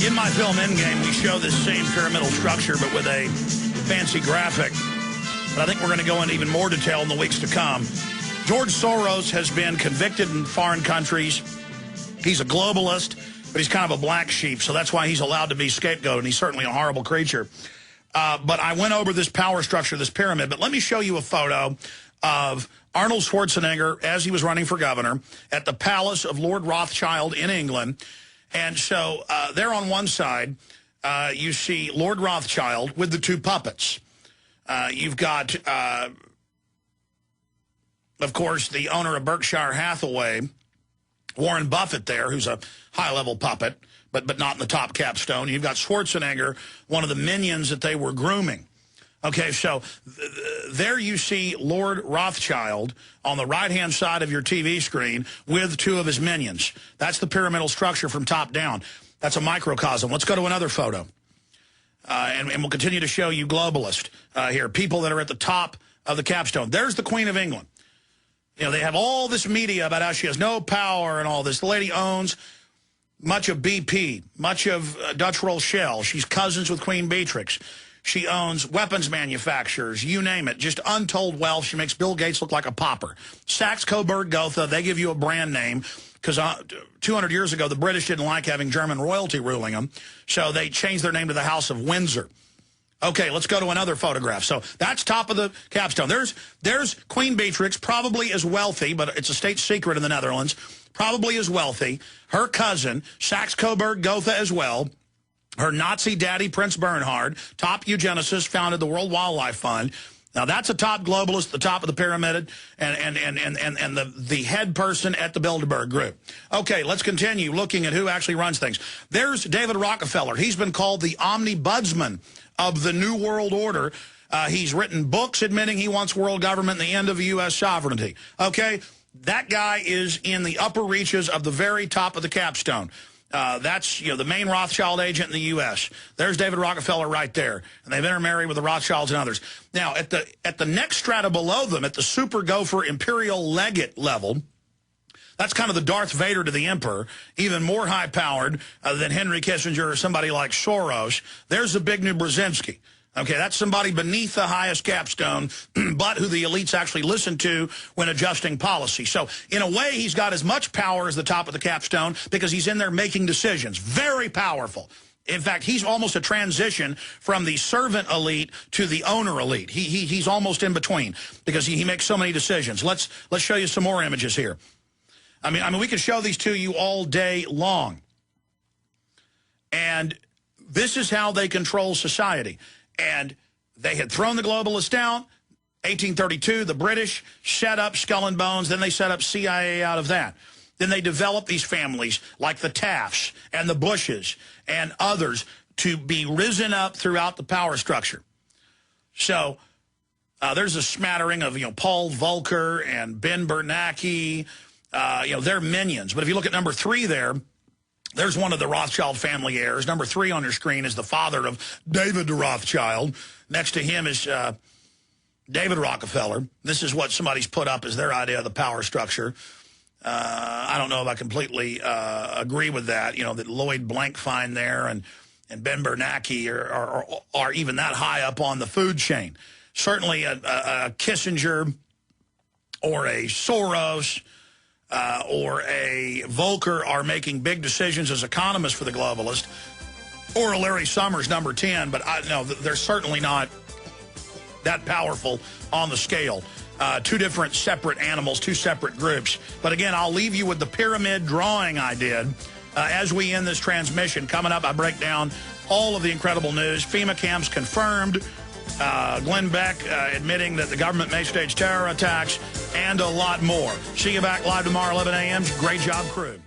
In my film Endgame, we show this same pyramidal structure, but with a fancy graphic. But I think we're going to go into even more detail in the weeks to come. George Soros has been convicted in foreign countries. He's a globalist, but he's kind of a black sheep, so that's why he's allowed to be scapegoat, and he's certainly a horrible creature. But I went over this power structure, this pyramid, but let me show you a photo of Arnold Schwarzenegger as he was running for governor at the palace of Lord Rothschild in England. And so there on one side, you see Lord Rothschild with the two puppets. You've got, of course, the owner of Berkshire Hathaway, Warren Buffett there, who's a high-level puppet, but not in the top capstone. You've got Schwarzenegger, one of the minions that they were grooming. Okay, so there you see Lord Rothschild on the right-hand side of your TV screen with two of his minions. That's the pyramidal structure from top down. That's a microcosm. Let's go to another photo. And we'll continue to show you globalist here, people that are at the top of the capstone. There's the Queen of England. You know, they have all this media about how she has no power and all this. The lady owns much of BP, much of Dutch Roll Shell. She's cousins with Queen Beatrix. She owns weapons manufacturers, you name it, just untold wealth. She makes Bill Gates look like a pauper. Sachs, Coburg, Gotha, they give you a brand name because 200 years ago, the British didn't like having German royalty ruling them, so they changed their name to the House of Windsor. Okay, let's go to another photograph. So that's top of the capstone. There's Queen Beatrix, probably as wealthy, but it's a state secret in the Netherlands, probably as wealthy. Her cousin, Sachs, Coburg, Gotha as well. Her Nazi daddy, Prince Bernhard, top eugenicist, founded the World Wildlife Fund. Now, that's a top globalist, the top of the pyramid, and the head person at the Bilderberg Group. Okay, let's continue looking at who actually runs things. There's David Rockefeller. He's been called the omnibudsman of the New World Order. He's written books admitting he wants world government and the end of U.S. sovereignty. Okay, that guy is in the upper reaches of the very top of the capstone. That's, you know, the main Rothschild agent in the U.S. There's David Rockefeller right there. And they've intermarried with the Rothschilds and others. Now, at the next strata below them, at the super gopher imperial legate level, that's kind of the Darth Vader to the emperor, even more high-powered than Henry Kissinger or somebody like Soros. There's the big new Brzezinski. Okay, that's somebody beneath the highest capstone, but who the elites actually listen to when adjusting policy. So, in a way, he's got as much power as the top of the capstone because he's in there making decisions. Very powerful. In fact, he's almost a transition from the servant elite to the owner elite. He's almost in between because he makes so many decisions. Let's show you some more images here. I mean, we could show these to you all day long. And this is how they control society. And they had thrown the globalists down. 1832, the British set up Skull and Bones. Then they set up CIA out of that. Then they developed these families like the Tafts and the Bushes and others to be risen up throughout the power structure. So there's a smattering of, you know, Paul Volcker and Ben Bernanke. You know, they're minions. But if you look at number 3 there, there's one of the Rothschild family heirs. Number 3 on your screen is the father of David Rothschild. Next to him is David Rockefeller. This is what somebody's put up as their idea of the power structure. I don't know if I completely agree with that, you know, that Lloyd Blankfein there and Ben Bernanke are even that high up on the food chain. Certainly a Kissinger or a Soros or a Volcker are making big decisions as economists for the globalist, or a Larry Summers, number 10, but no, they're certainly not that powerful on the scale. Two different separate animals, two separate groups. But again, I'll leave you with the pyramid drawing I did as we end this transmission. Coming up, I break down all of the incredible news. FEMA camps confirmed. Glenn Beck admitting that the government may stage terror attacks, and a lot more. See you back live tomorrow, 11 a.m. Great job, crew.